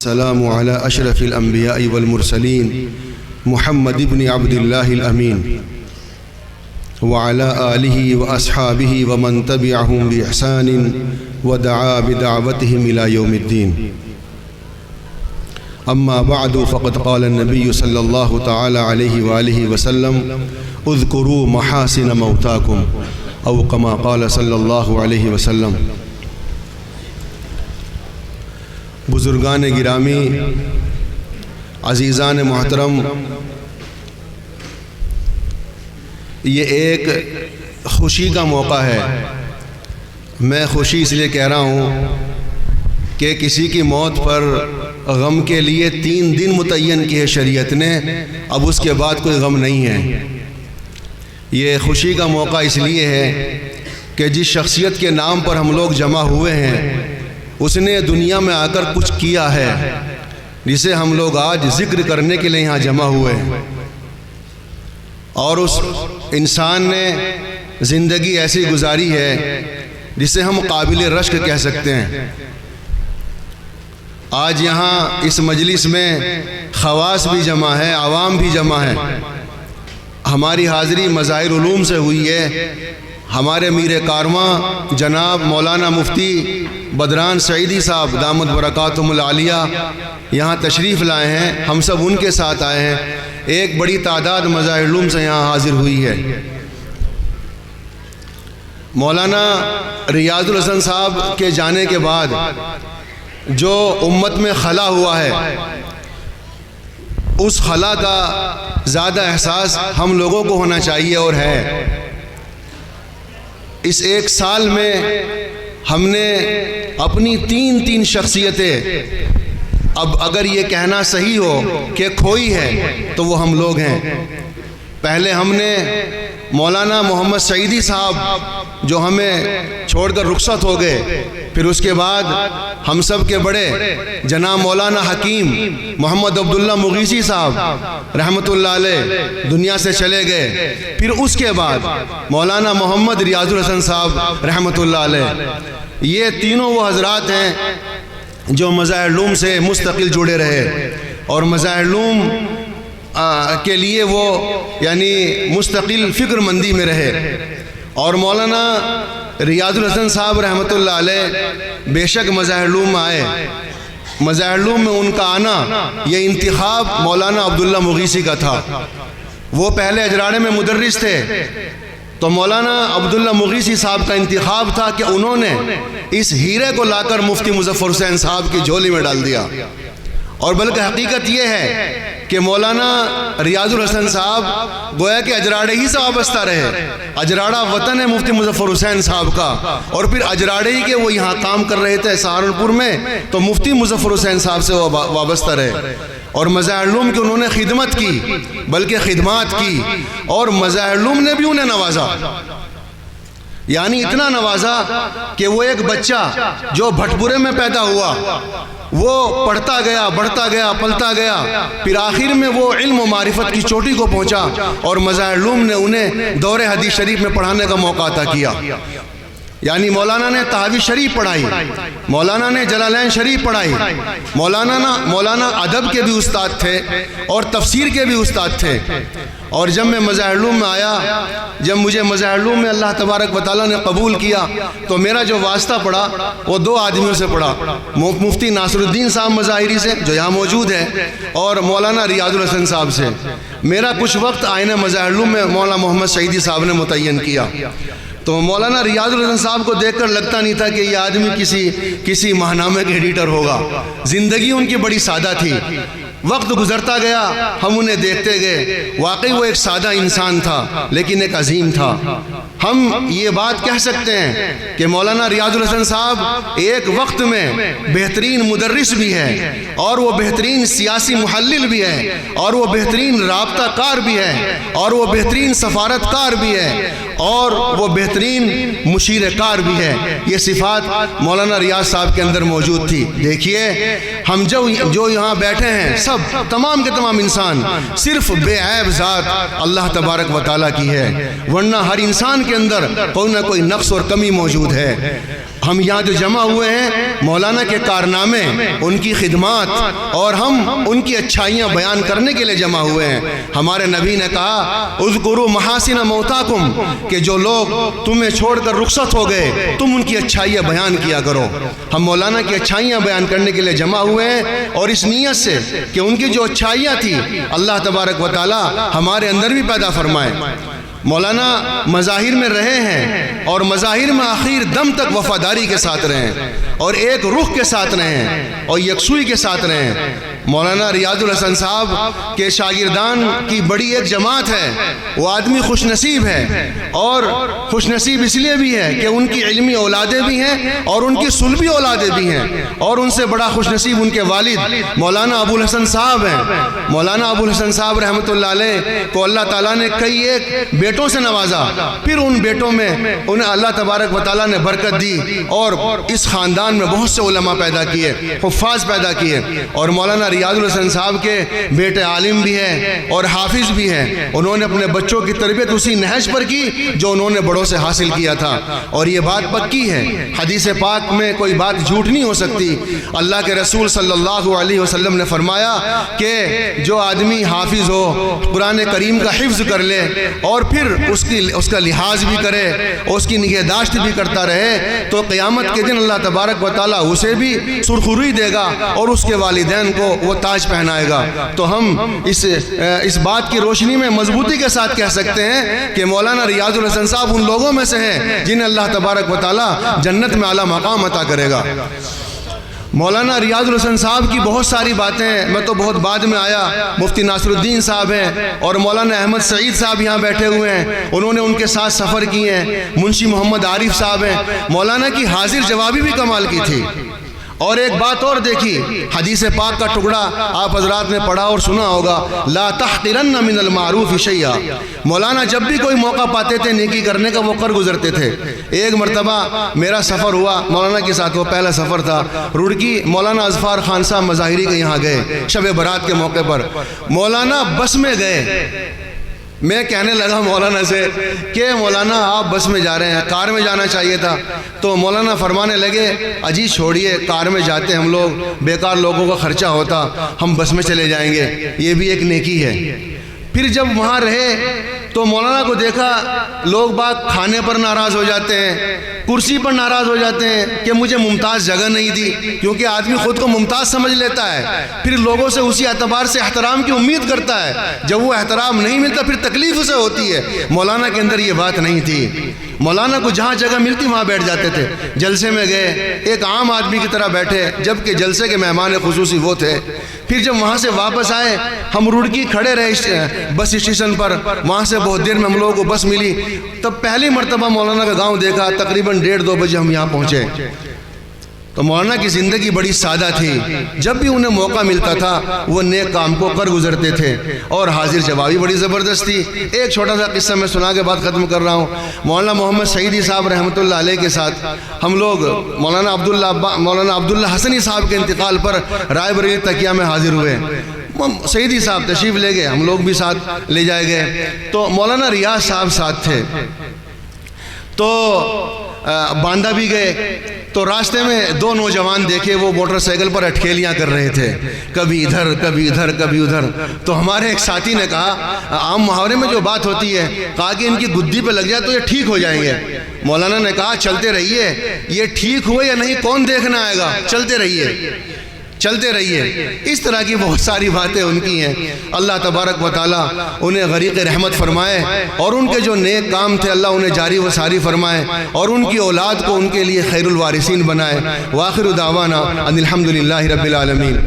السلام على أشرف الأنبياء والمرسلين محمد بن عبد الله الأمين وعلى آله وأصحابه ومن تبعهم بإحسان ودعا بدعوتهم إلى يوم الدين. أما بعد فقد قال النبي صلى الله تعالى عليه وآله وسلم اذكروا محاسن موتاكم أو كما قال صلى الله عليه وسلم. بزرگان گرامی، عزیزان محترم، یہ ایک خوشی کا موقع ہے. میں خوشی اس لیے کہہ رہا ہوں کہ کسی کی موت پر غم کے لیے 3 دن متعین کیے شریعت نے، اب اس کے بعد کوئی غم نہیں ہے. یہ خوشی کا موقع اس لیے ہے کہ جس شخصیت کے نام پر ہم لوگ جمع ہوئے ہیں اس نے دنیا میں آ کر کچھ کیا ہے جسے ہم لوگ آج ذکر کرنے کے لیے یہاں جمع ہوئے ہیں. اور اس انسان نے زندگی ایسی گزاری ہے جسے ہم قابل رشک کہہ سکتے ہیں. آج یہاں اس مجلس میں خواص بھی جمع ہے، عوام بھی جمع ہے. ہماری حاضری مظاہر علوم سے ہوئی ہے. ہمارے میر کارواں جناب مولانا مفتی بدران سعیدی صاحب دامت برکاتہم العالیہ یہاں تشریف لائے ہیں. ہم سب ان کے ساتھ آئے ہیں. ایک بڑی تعداد مظاہر علوم سے یہاں حاضر ہوئی ہے. مولانا ریاض الحسن صاحب کے جانے کے بعد جو امت میں خلا ہوا ہے، اس خلا کا زیادہ احساس ہم لوگوں کو ہونا چاہیے اور ہے. اس 1 سال میں ہم نے اپنی 3 شخصیتیں، اب اگر یہ کہنا صحیح ہو کہ کھوئی ہے تو وہ ہم لوگ ہیں. پہلے ہم نے مولانا محمد سعیدی صاحب جو ہمیں چھوڑ کر رخصت ہو گئے، پھر اس کے بعد ہم سب کے بڑے جناب مولانا حکیم محمد عبداللہ مغیثی صاحب رحمۃ اللہ علیہ دنیا سے چلے گئے. پھر اس کے بعد مولانا محمد ریاض الحسن صاحب رحمۃ اللہ علیہ. یہ تینوں وہ حضرات ہیں جو مظاہر علوم سے مستقل جڑے رہے اور مظاہر علوم کے لیے وہ یعنی مستقل فکر مندی میں رہے. اور مولانا ریاض الحسن صاحب رحمۃ اللہ علیہ بے شک مظاہر علوم میں آئے. مظاہر علوم میں ان کا آنا، یہ انتخاب مولانا عبداللہ مغیثی کا تھا. وہ پہلے اجراڑے میں مدرس تھے تو مولانا عبداللہ مغیثی صاحب کا انتخاب تھا کہ انہوں نے اس ہیرے کو لا کر مفتی مظفر حسین صاحب کی جھولی میں ڈال دیا. اور بلکہ حقیقت یہ ہے کہ مولانا ریاض الحسن صاحب گویا کہ اجراڑے ہی سے وابستہ رہے. اجراڑہ وطن ہے مفتی مظفر حسین صاحب کا، اور پھر اجراڑے ہی کے وہ یہاں کام کر رہے تھے سہارنپور میں، تو مفتی مظفر حسین صاحب سے وہ وابستہ رہے. اور مظاہر علوم کی انہوں نے خدمت کی، بلکہ خدمات کی، اور مظاہر علوم نے بھی انہیں نوازا. یعنی اتنا نوازا کہ وہ ایک بچہ جو بھٹپورے میں پیدا ہوا، وہ پڑھتا گیا، بڑھتا گیا، پلتا گیا، پھر آخر میں وہ علم و معرفت کی چوٹی کو پہنچا اور مظاہر علوم نے انہیں دور حدیث شریف میں پڑھانے کا موقع عطا کیا. یعنی مولانا نے تحویز شریف پڑھائی، مولانا نے جلالین شریف پڑھائی. مولانا ادب کے بھی استاد تھے اور تفسیر کے بھی استاد تھے. اور جب میں مظاہر علوم میں آیا، جب مجھے مظاہر علوم میں اللہ تبارک و تعالیٰ نے قبول کیا، تو میرا جو واسطہ پڑا وہ 2 آدمیوں سے پڑا. مفتی ناصر الدین صاحب مظاہری سے جو یہاں موجود ہے، اور مولانا ریاض الحسن صاحب سے. میرا کچھ وقت آئین مظاہر علوم میں مولانا محمد سعیدی صاحب نے متعین کیا. تو مولانا ریاض الحسن صاحب کو دیکھ کر لگتا نہیں تھا کہ یہ آدمی کسی ماہنامے کے ایڈیٹر ہوگا. زندگی ان کی بڑی سادہ تھی. وقت گزرتا گیا، ہم انہیں دیکھتے گئے. واقعی وہ ایک سادہ انسان تھا لیکن ایک عظیم تھا. ہم یہ بات کہہ سکتے ہیں کہ مولانا ریاض الحسن صاحب ایک وقت میں بہترین مدرس بھی ہے، اور وہ بہترین سیاسی محلل بھی ہے، اور وہ بہترین رابطہ کار بھی ہے، اور وہ بہترین سفارت کار بھی ہے، اور وہ بہترین مشیر کار بھی ہے. یہ صفات مولانا ریاض صاحب کے اندر موجود تھی. دیکھیے ہم جو یہاں بیٹھے ہیں سب تمام کے تمام انسان صرف بے عیب ذات اللہ تبارک و تعالیٰ کی ہے، ورنہ ہر انسان کے اندر کوئی نہ کوئی نقص اور کمی موجود ہے. ہم یہاں جو جمع ہوئے ہیں مولانا کے کارنامے، ان کی خدمات اور ہم ان کی اچھائیاں بیان کرنے کے لیے جمع ہوئے ہیں۔ ہمارے نبی نے کہا اذکروا محاسن موتاکم، کہ جو لوگ تمہیں چھوڑ کر رخصت ہو گئے تم ان کی اچھائیاں بیان کیا کرو۔ ہم مولانا کی اچھائیاں بیان کرنے کے لیے جمع ہوئے ہیں، اور اس نیت سے کہ ان کی جو اچھائیاں تھیں اللہ تبارک و تعالی ہمارے اندر بھی پیدا فرمائے۔ مولانا مظاہر میں رہے ہیں اور مظاہر میں آخر دم تک وفاداری کے ساتھ رہے ہیں اور ایک رخ کے ساتھ رہے ہیں اور یکسوئی کے ساتھ رہے ہیں۔ مولانا ریاض الحسن صاحب کے شاگردان کی بڑی ایک جماعت ہے۔ وہ آدمی خوش نصیب ہے، اور خوش نصیب اس لیے بھی ہے کہ ان کی علمی اولادیں بھی ہیں اور ان کی صلبی اولادیں بھی ہیں، اور ان سے بڑا خوش نصیب ان کے والد مولانا ابو الحسن صاحب ہیں۔ مولانا ابو الحسن صاحب رحمۃ اللہ علیہ کو اللہ تعالیٰ نے کئی ایک بیٹوں سے نوازا، پھر ان بیٹوں میں انہیں اللہ تبارک و تعالیٰ نے برکت دی، اور اس خاندان میں بہت سے علماء پیدا کیے، حفاظ پیدا کیے۔ اور مولانا ریاض الحسن صاحب کے بیٹے عالم بھی ہیں اور حافظ بھی ہیں۔ انہوں نے اپنے بچوں کی تربیت اسی نہج پر کی جو انہوں نے بڑوں سے حاصل کیا تھا، اور یہ بات پکی ہے، حدیث پاک میں کوئی بات جھوٹ نہیں ہو سکتی۔ اللہ کے رسول صلی اللہ علیہ وسلم نے فرمایا کہ جو آدمی حافظ ہو، قرآن کریم کا حفظ کر لے اور پھر اس کا لحاظ بھی کرے اور اس کی نگہداشت بھی کرتا رہے، تو قیامت کے دن اللہ تبارک و تعالیٰ اسے بھی سرخروئی دے گا اور اس کے والدین کو وہ تاج پہنائے گا۔ تو ہم اس بات کی روشنی میں مضبوطی کے ساتھ کہہ سکتے ہیں کہ مولانا ریاض الحسن صاحب ان لوگوں میں سے ہیں جنہیں اللہ تبارک و تعالیٰ جنت میں اعلیٰ مقام عطا کرے گا۔ مولانا ریاض الحسن صاحب کی بہت ساری باتیں ہیں، میں تو بہت بعد میں آیا۔ مفتی ناصر الدین صاحب ہیں اور مولانا احمد سعید صاحب یہاں بیٹھے ہوئے ہیں، انہوں نے ان کے ساتھ سفر کیے ہیں۔ منشی محمد عارف صاحب ہیں۔ مولانا کی حاضر جوابی بھی کمال کی تھی۔ اور ایک بات اور دیکھی، حدیث پاک کا ٹکڑا آپ حضرات نے پڑھا اور سنا ہوگا، لا تحقرن من المعروف شیئا۔ مولانا جب بھی کوئی موقع پاتے تھے نیکی کرنے کا وہ کر گزرتے تھے۔ ایک مرتبہ میرا سفر ہوا مولانا کے ساتھ، وہ پہلا سفر تھا رڑکی۔ مولانا اظفار خان صاحب مظاہری کے یہاں گئے شب برات کے موقع پر۔ مولانا بس میں گئے۔ میں کہنے لگا مولانا سے کہ مولانا آپ بس میں جا رہے ہیں، کار میں جانا چاہیے تھا۔ تو مولانا فرمانے لگے اجی چھوڑیے، کار میں جاتے ہم لوگ، بیکار لوگوں کا خرچہ ہوتا، ہم بس میں چلے جائیں گے، یہ بھی ایک نیکی ہے۔ پھر جب وہاں رہے تو مولانا کو دیکھا لوگ باگ کھانے پر ناراض ہو جاتے ہیں، کرسی پر ناراض ہو جاتے ہیں کہ مجھے ممتاز جگہ نہیں دی، کیونکہ آدمی خود کو ممتاز سمجھ لیتا ہے، پھر لوگوں سے اسی اعتبار سے احترام کی امید کرتا ہے، جب وہ احترام نہیں ملتا پھر تکلیف اسے ہوتی ہے۔ مولانا کے اندر یہ بات نہیں تھی۔ مولانا کو جہاں جگہ ملتی وہاں بیٹھ جاتے تھے۔ جلسے میں گئے ایک عام آدمی کی طرح بیٹھے، جبکہ جلسے کے مہمان خصوصی وہ تھے۔ پھر جب وہاں سے واپس آئے ہم رڑکی کھڑے رہے بس اسٹیشن پر، وہاں سے بہت دیر میں ہم لوگوں کو بس ملی، تب پہلی مرتبہ مولانا کا گاؤں دیکھا۔ تقریباً 1:30-2 بجے ہم یہاں پہنچے۔ تو مولانا کی زندگی بڑی سادہ تھی، جب بھی انہیں موقع ملتا تھا وہ نیک کام کو کر گزرتے تھے، اور حاضر جوابی بڑی زبردست تھی۔ ایک چھوٹا سا قصہ میں سنا کے بعد ختم کر رہا ہوں۔ مولانا محمد سعیدی صاحب رحمۃ اللہ علیہ کے ساتھ ہم لوگ مولانا عبداللہ حسنی صاحب کے انتقال پر رائے بریلی تکیہ میں حاضر ہوئے۔ سعیدی صاحب تشریف لے گئے، ہم لوگ بھی ساتھ لے جائے گئے، تو مولانا ریاض صاحب ساتھ تھے، تو باندھا بھی گئے۔ تو راستے میں 2 نوجوان دیکھے، وہ موٹر سائیکل پر اٹکیلیاں کر رہے تھے، کبھی ادھر کبھی ادھر کبھی ادھر۔ تو ہمارے ایک ساتھی نے کہا، عام محاورے میں جو بات ہوتی ہے، کہا کہ ان کی گدی پہ لگ جائے تو یہ ٹھیک ہو جائیں گے۔ مولانا نے کہا چلتے رہیے، یہ ٹھیک ہوئے یا نہیں کون دیکھنا آئے گا، چلتے رہیے چلتے رہیے۔ اس طرح کی بہت ساری باتیں ان کی ہیں۔ اللہ تبارک و تعالیٰ انہیں غریق رحمت فرمائے، اور ان کے جو نیک کام تھے اللہ انہیں جاری و ساری فرمائے، اور ان کی اولاد کو ان کے لیے خیر الوارثین بنائے۔ وآخر دعوانا ان الحمدللہ رب العالمین۔